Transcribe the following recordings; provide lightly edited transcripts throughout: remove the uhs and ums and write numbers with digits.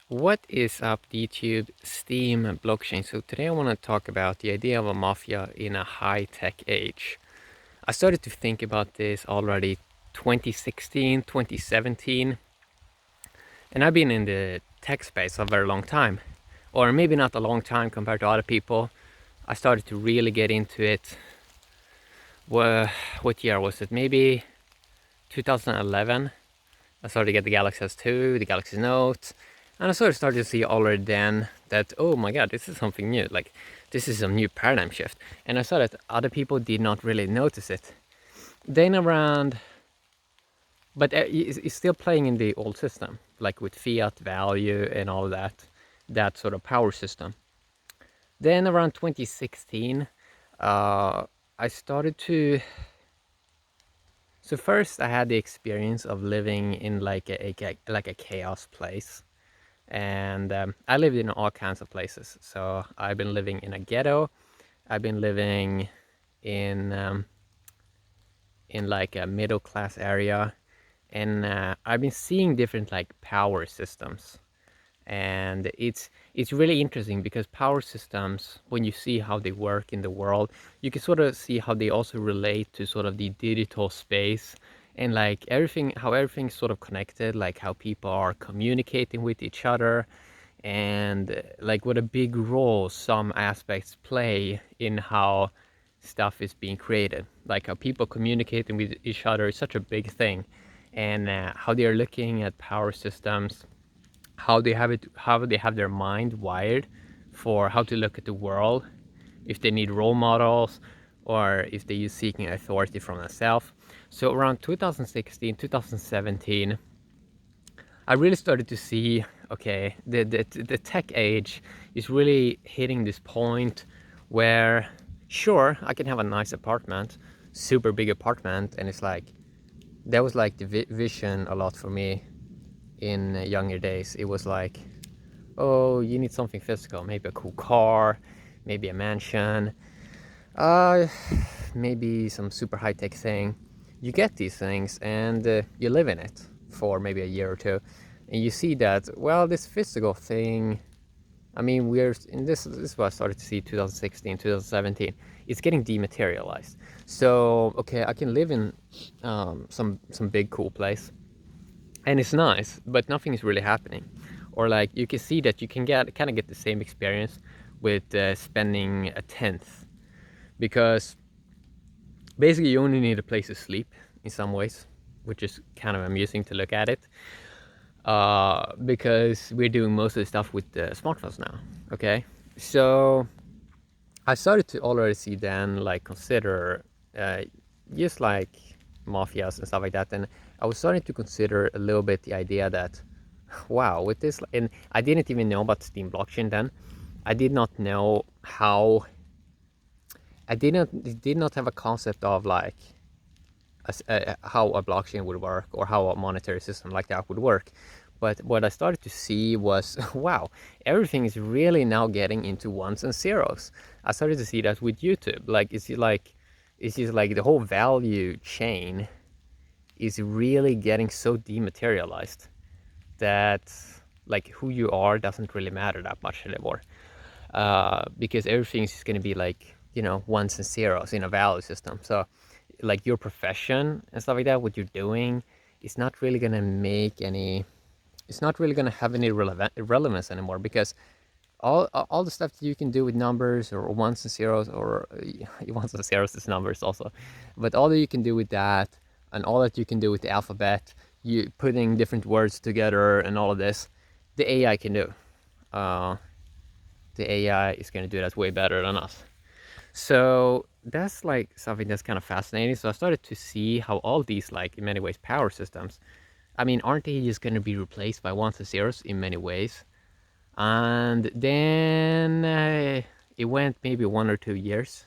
What is up, YouTube, Steam, and blockchain? So today I want to talk about the idea of a mafia in a high-tech age. I started to think about this already 2016, 2017, and I've been in the tech space a very long time. Or maybe not a long time compared to other people. I started to really get into it. What year was it? Maybe 2011. I started to get the Galaxy S2, the Galaxy Note, and I sort of started to see already then that, oh my god, this is something new. Like, this is a new paradigm shift. And I saw that other people did not really notice it. Then around, but it's still playing in the old system, like with fiat value and all that sort of power system. Then around 2016, I started to. So first, I had the experience of living in like a chaos place, and I lived in all kinds of places. So I've been living in a ghetto. I've been living in in like a middle class area, and I've been seeing different like power systems, and it's really interesting because power systems, when you see how they work in the world, you can sort of see how they also relate to sort of the digital space, and like everything, how everything's sort of connected, like how people are communicating with each other, and like what a big role some aspects play in how stuff is being created, like how people communicating with each other is such a big thing, and how they are looking at power systems, how they have their mind wired for how to look at the world, if they need role models or if they use seeking authority from themselves. So around 2016, 2017, I really started to see, okay, the tech age is really hitting this point where, sure, I can have a nice apartment, super big apartment, and it's like, that was like the vision a lot for me in younger days. It was like, oh, you need something physical, maybe a cool car, maybe a mansion, uh, maybe some super high tech thing. You get these things and you live in it for maybe a year or two, and you see that, well, this physical thing. I mean, we're in this. This is what I started to see 2016, 2017. It's getting dematerialized. So okay, I can live in some big cool place, and it's nice, but nothing is really happening. Or like you can see that you can get the same experience with spending a tenth, because basically you only need a place to sleep in some ways, which is kind of amusing to look at it, because we're doing most of the stuff with the smartphones now. Okay, so I started to already see then, like, consider just like mafias and stuff like that, and I was starting to consider a little bit the idea that, wow, with this, and I didn't even know about Steam blockchain then. I did not know how. I did not have a concept of like how a blockchain would work or how a monetary system like that would work. But what I started to see was, wow, everything is really now getting into ones and zeros. I started to see that with YouTube. Like it's just like the whole value chain is really getting so dematerialized that like who you are doesn't really matter that much anymore, because everything's just going to be like, you know, ones and zeros in a value system. So like your profession and stuff like that, what you're doing, is not really going to make any, it's not really going to have any relevance anymore, because all the stuff that you can do with numbers or ones and zeros, or ones and zeros is numbers also, but all that you can do with that, and all that you can do with the alphabet, you putting different words together and all of this, the AI can do. Uh, the AI is going to do that way better than us. So that's like something that's kind of fascinating. So I started to see how all these, like, in many ways, power systems, I mean, aren't they just going to be replaced by ones and zeros in many ways? And then it went maybe 1 or 2 years.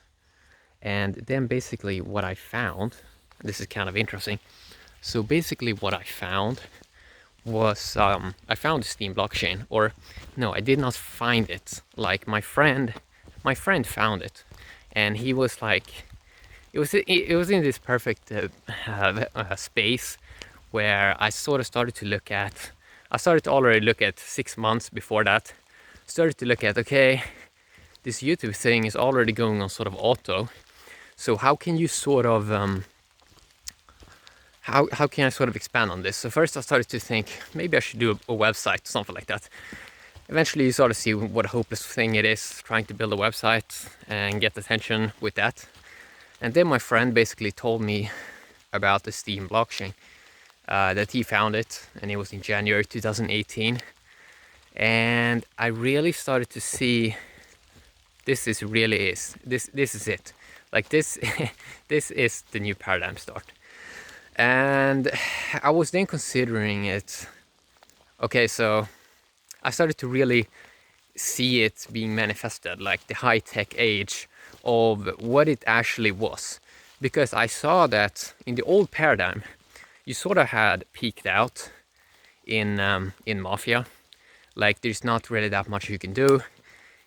And then basically what I found, this is kind of interesting. So basically what I found was, I found the Steam blockchain, or no, I did not find it. Like my friend found it, and he was like, it was in this perfect space where I sort of started to look at, I started to already look at 6 months before that, started to look at, okay, this YouTube thing is already going on sort of auto. So how can you sort of, how can I sort of expand on this? So first I started to think, maybe I should do a website, something like that. Eventually you sort of see what a hopeless thing it is, trying to build a website and get attention with that. And then my friend basically told me about the Steam blockchain, that he found it, and it was in January 2018. And I really started to see this is it. Like this, this is the new paradigm start. And I was then considering it. Okay, so I started to really see it being manifested, like the high-tech age of what it actually was. Because I saw that in the old paradigm, you sort of had peaked out in Mafia. Like there's not really that much you can do.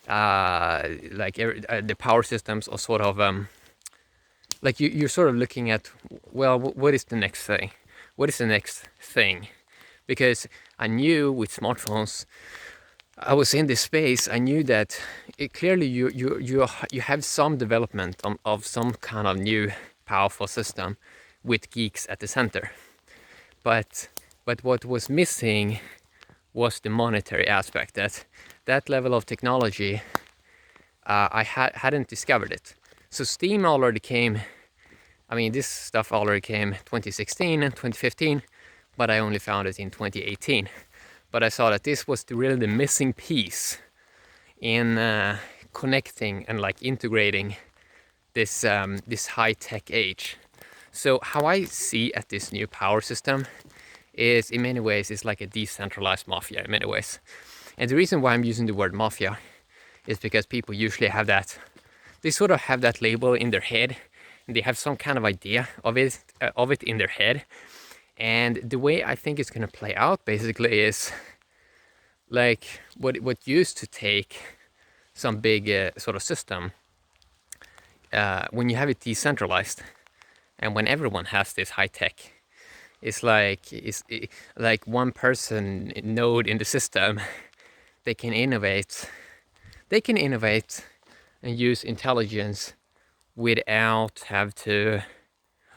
The power systems are sort of like you're sort of looking at, well, what is the next thing? What is the next thing? Because I knew with smartphones, I was in this space. I knew that clearly you have some development of some kind of new powerful system with geeks at the center. But what was missing was the monetary aspect. That level of technology, I hadn't discovered it. So Steam already came. I mean, this stuff already came 2016 and 2015, but I only found it in 2018. But I saw that this was really the missing piece in connecting and like integrating this this high-tech age. So how I see at this new power system is, in many ways, it's like a decentralized mafia in many ways. And the reason why I'm using the word mafia is because people usually have that, they sort of have that label in their head, and they have some kind of idea of it in their head. And the way I think it's going to play out basically is like what used to take some big sort of system, when you have it decentralized and when everyone has this high tech, it's like one person node in the system. They can innovate and use intelligence without have to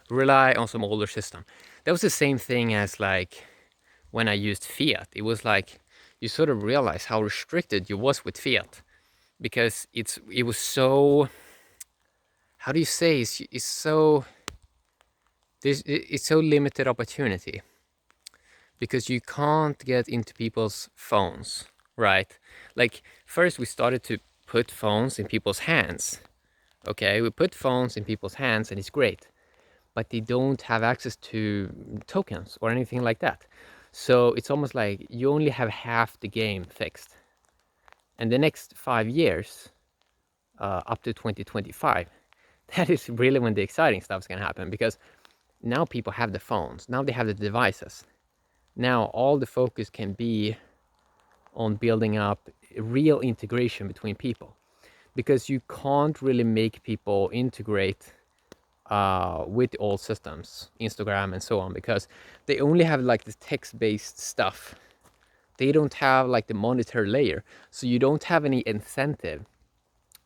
rely on some older system. That was the same thing as like when I used fiat. It was like you sort of realize how restricted you was with fiat, because it was so, how do you say, it's so, it's so limited opportunity, because you can't get into people's phones, right? Like first we started to put phones in people's hands. Okay, we put phones in people's hands and it's great, but they don't have access to tokens or anything like that. So it's almost like you only have half the game fixed. And the next 5 years, up to 2025, that is really when the exciting stuff is going to happen, because now people have the phones, now they have the devices. Now all the focus can be on building up real integration between people, because you can't really make people integrate with all systems, Instagram and so on, because they only have like the text-based stuff. They don't have like the monetary layer, so you don't have any incentive.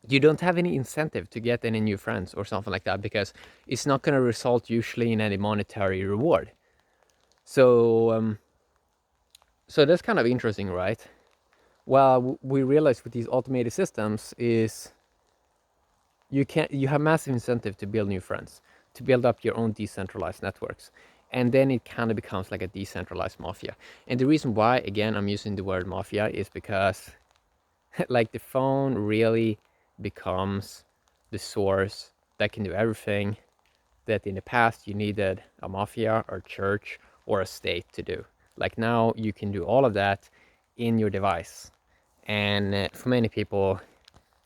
You don't have any incentive to get any new friends or something like that, because it's not going to result usually in any monetary reward. So so that's kind of interesting, right? Well, we realize with these automated systems is you have massive incentive to build new friends, to build up your own decentralized networks. And then it kind of becomes like a decentralized mafia. And the reason why, again, I'm using the word mafia is because like the phone really becomes the source that can do everything that in the past you needed a mafia or church or a state to do. Like now you can do all of that in your device. And for many people,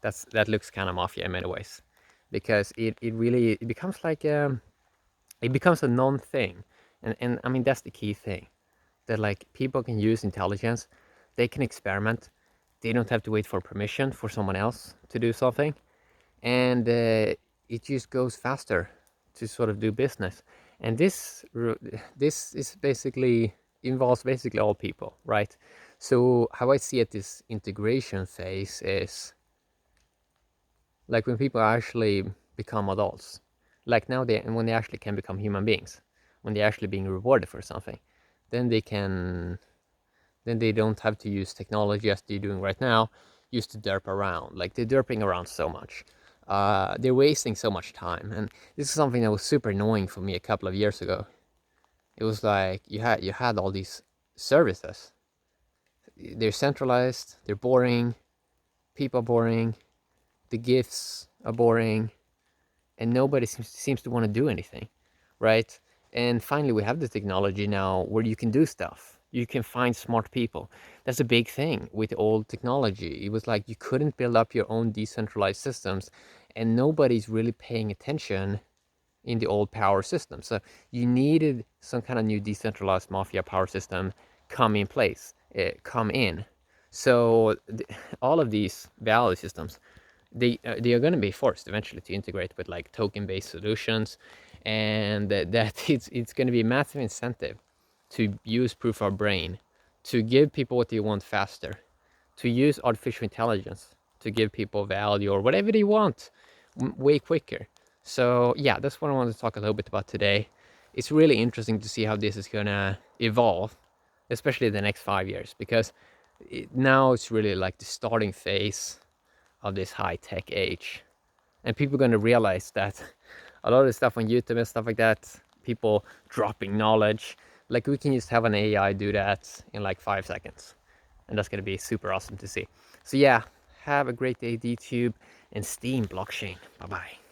that looks kind of mafia in many ways, because it really, it becomes like it becomes a non-thing. And I mean, that's the key thing, that like people can use intelligence, they can experiment, they don't have to wait for permission for someone else to do something, and it just goes faster to sort of do business. And this is basically involves basically all people, right? So how I see it, this integration phase is like when people actually become adults, like now they when they actually can become human beings, when they're actually being rewarded for something, then they can then they don't have to use technology as they're doing right now, used to derp around. Like they're derping around so much. They're wasting so much time, and this is something that was super annoying for me a couple of years ago. It was like you had all these services. They're centralized. They're boring. People are boring. The gifts are boring, and nobody seems to want to do anything, right? And finally, we have the technology now where you can do stuff. You can find smart people. That's a big thing with old technology. It was like you couldn't build up your own decentralized systems, and nobody's really paying attention in the old power system. So you needed some kind of new decentralized mafia power system come in place, come in. So all of these value systems, they are going to be forced eventually to integrate with like token-based solutions, and that it's going to be a massive incentive to use proof of brain, to give people what they want faster, to use artificial intelligence to give people value or whatever they want way quicker. So yeah, that's what I wanted to talk a little bit about today. It's really interesting to see how this is gonna evolve, especially the next 5 years, because now it's really like the starting phase of this high-tech age, and people are gonna realize that a lot of the stuff on YouTube and stuff like that, people dropping knowledge, like we can just have an AI do that in like 5 seconds, and that's going to be super awesome to see. So yeah, have a great day, DTube and Steam blockchain. Bye bye.